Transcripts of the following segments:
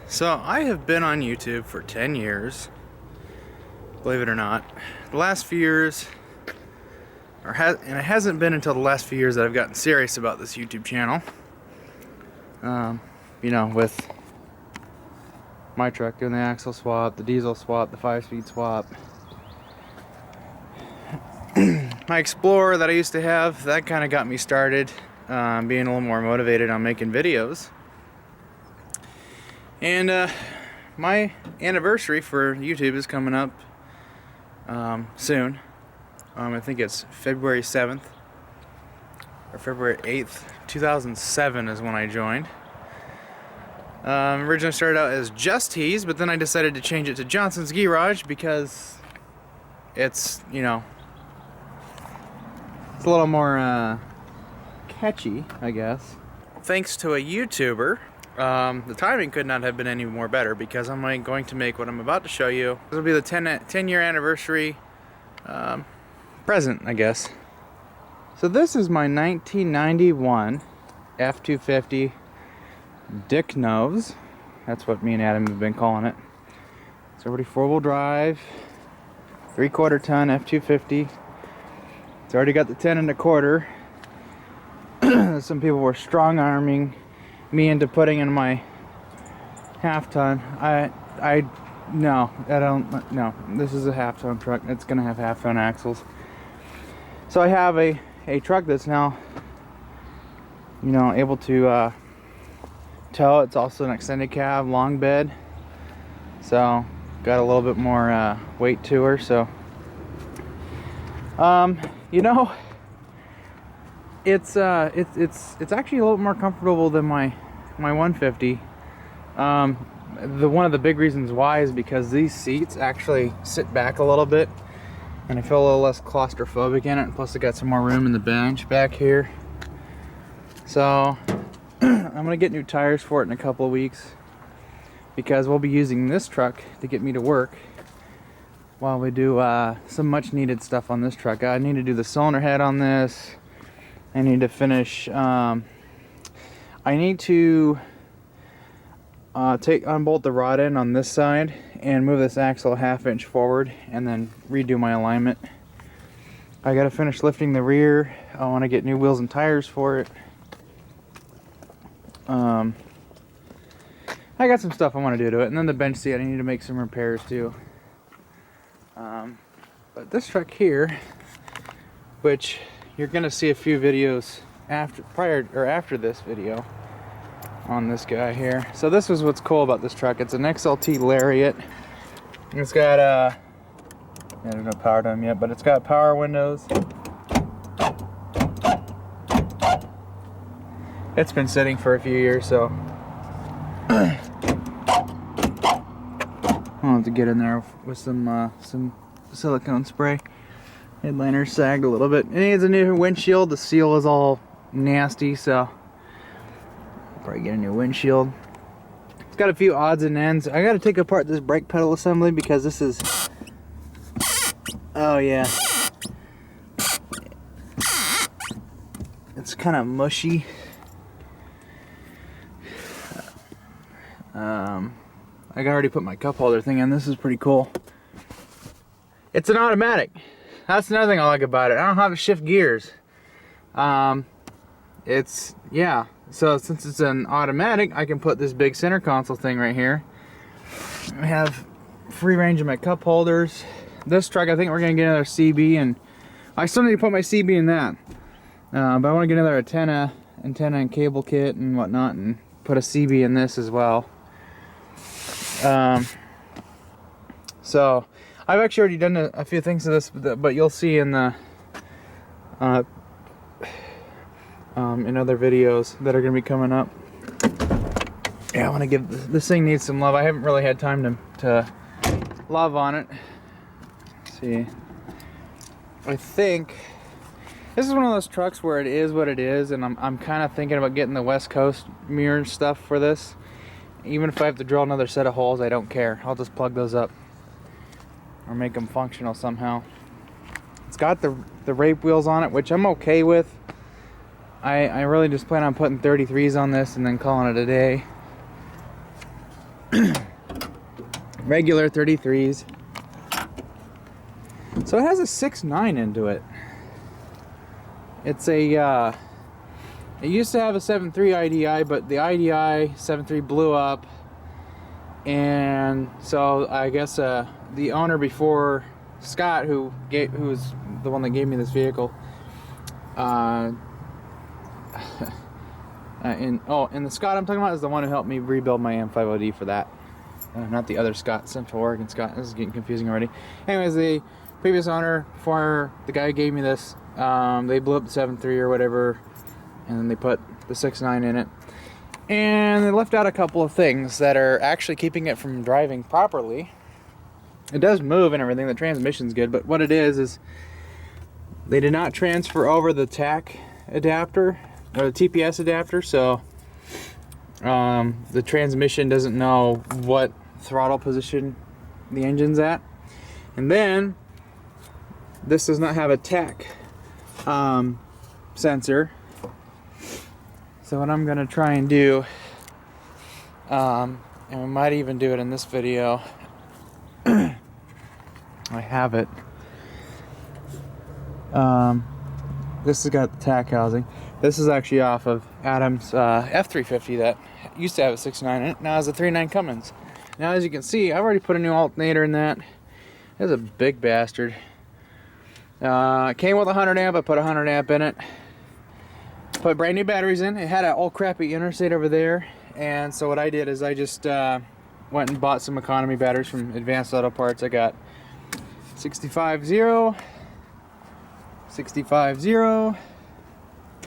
So I have been on YouTube for 10 years, believe it or not. The last few years, and it hasn't been until the last few years that I've gotten serious about this YouTube channel. You know, with my truck doing the axle swap, the diesel swap, the 5-speed swap. My Explorer that I used to have, that kind of got me started, being a little more motivated on making videos. And my anniversary for YouTube is coming up soon. I think it's February 7th or February 8th, 2007 is when I joined. Originally started out as Just Tees, but then I decided to change it to Johnson's Garage because it's, you know, it's a little more catchy, I guess. Thanks to a YouTuber. The timing could not have been any more better because I'm going to make what I'm about to show you. This will be the 10-year anniversary present, I guess. So this is my 1991 F-250 Dick Nose. That's what me and Adam have been calling it. It's already 4-wheel drive, 3/4 ton F-250. It's already got the 10 1/4. Some people were strong-arming me into putting in my half-ton. No, this is a half-ton truck. It's gonna have half-ton axles. So I have a truck that's now, you know, able to tow. It's also an extended cab, long bed, so got a little bit more weight to her. So you know, it's actually a little more comfortable than my 150. One of the big reasons why is because these seats actually sit back a little bit, and I feel a little less claustrophobic in it. And plus, I got some more room in the bench back here. So I'm gonna get new tires for it in a couple of weeks because we'll be using this truck to get me to work while we do some much needed stuff on this truck. I need to do the cylinder head on this. I need to finish, I need to unbolt the rod end on this side and move this axle a 1/2 inch forward and then redo my alignment. I gotta finish lifting the rear. I want to get new wheels and tires for it. I got some stuff I want to do to it, and then the bench seat I need to make some repairs to. But this truck here, which you're gonna see a few videos after this video on this guy here. So this is what's cool about this truck. It's an XLT Lariat. It's got there's no power to them yet, but it's got power windows. It's been sitting for a few years, so I'll have to get in there with some silicone spray. Headliner sagged a little bit. It needs a new windshield. The seal is all nasty, so I'll probably get a new windshield. It's got a few odds and ends. I got to take apart this brake pedal assembly because this is, oh yeah, it's kind of mushy. I already put my cup holder thing in. This is pretty cool. It's an automatic. That's another thing I like about it. I don't have to shift gears. Yeah. So since it's an automatic, I can put this big center console thing right here. I have free range of my cup holders. This truck, I think we're gonna get another CB, and I still need to put my CB in that. But I want to get another antenna and cable kit and whatnot, and put a CB in this as well. So I've actually already done a few things to this, but you'll see in the in other videos that are going to be coming up. Yeah, I want to give this thing needs some love. I haven't really had time to love on it. Let's see, I think this is one of those trucks where it is what it is, and I'm kind of thinking about getting the West Coast mirror stuff for this. Even if I have to drill another set of holes, I don't care. I'll just plug those up or make them functional somehow. It's got the rape wheels on it, which I'm okay with. I really just plan on putting 33s on this and then calling it a day. Regular 33s. So it has a 6.9 into it. It's a, it used to have a 7.3 IDI, but the IDI 7.3 blew up. And so I guess the owner before Scott, who was the one that gave me this vehicle, and the Scott I'm talking about is the one who helped me rebuild my M50D for that. Not the other Scott, Central Oregon Scott. This is getting confusing already. Anyways, the previous owner, before the guy who gave me this, they blew up the 7.3 or whatever, and then they put the 6.9 in it. And they left out a couple of things that are actually keeping it from driving properly. It does move and everything, the transmission's good, but what it is they did not transfer over the TAC adapter, or the TPS adapter, so the transmission doesn't know what throttle position the engine's at. And then this does not have a TAC sensor. So what I'm gonna try and do, and we might even do it in this video, I have it. This has got the TAC housing. This is actually off of Adam's F350 that used to have a 6.9 in it. Now has a 3.9 Cummins. Now as you can see, I've already put a new alternator in that. It's a big bastard. It came with 100 amp. I put 100 amp in it. Put brand new batteries in. It had an old crappy interstate over there, and so what I did is I just went and bought some economy batteries from Advanced Auto Parts. I got 65.0, 65.0.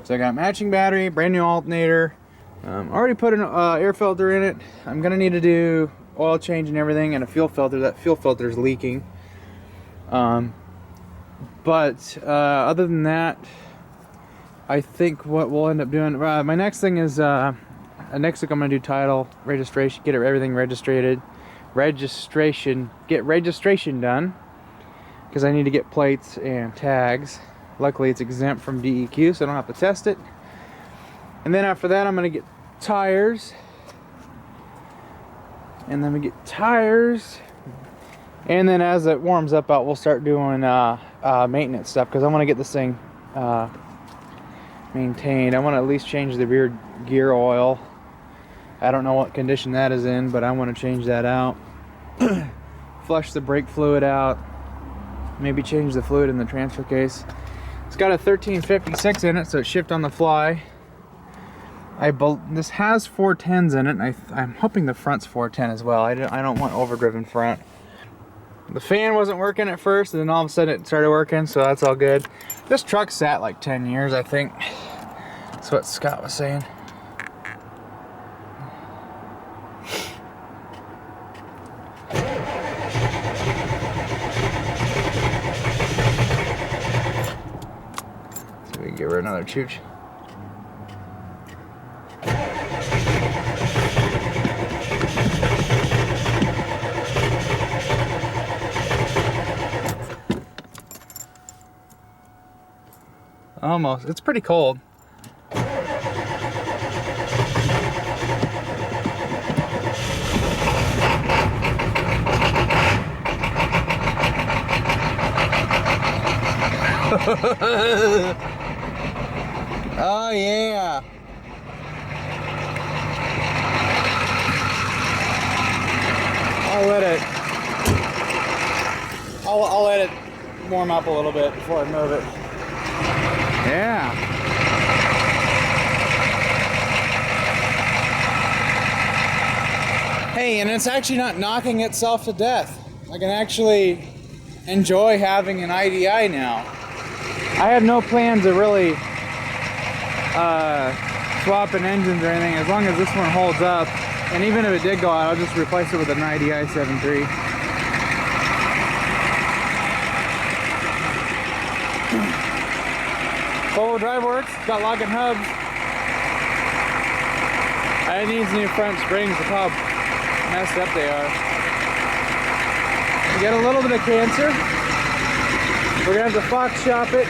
So I got matching battery, brand new alternator. Already put an air filter in it. I'm gonna need to do oil change and everything, and a fuel filter. That fuel filter is leaking. But other than that, I think what we'll end up doing, my next thing is, next week I'm going to do title, registration, get everything registered, get registration done, because I need to get plates and tags. Luckily it's exempt from DEQ, so I don't have to test it. And then after that I'm going to get tires, and then we get tires, and then as it warms up out, we'll start doing maintenance stuff, because I want to get this thing maintained. I want to at least change the rear gear oil. I don't know what condition that is in, but I want to change that out. Flush the brake fluid out. Maybe change the fluid in the transfer case. It's got a 1356 in it, so it's shift on the fly. This has 410s in it, and I'm hoping the front's 410 as well. I don't want overdriven front. The fan wasn't working at first, and then all of a sudden it started working, so that's all good. This truck sat like 10 years, I think. That's what Scott was saying. So we can give her another chooch. Almost. It's pretty cold. Oh yeah. I'll let it warm up a little bit before I move it. Yeah. Hey, and it's actually not knocking itself to death. I can actually enjoy having an IDI now. I have no plans of really swapping engines or anything, as long as this one holds up. And even if it did go out, I'll just replace it with an IDI 7.3. Four-wheel drive works, got locking hubs. It needs new front springs. Look how messed up they are. We got a little bit of cancer. We're gonna have to Fox shop it.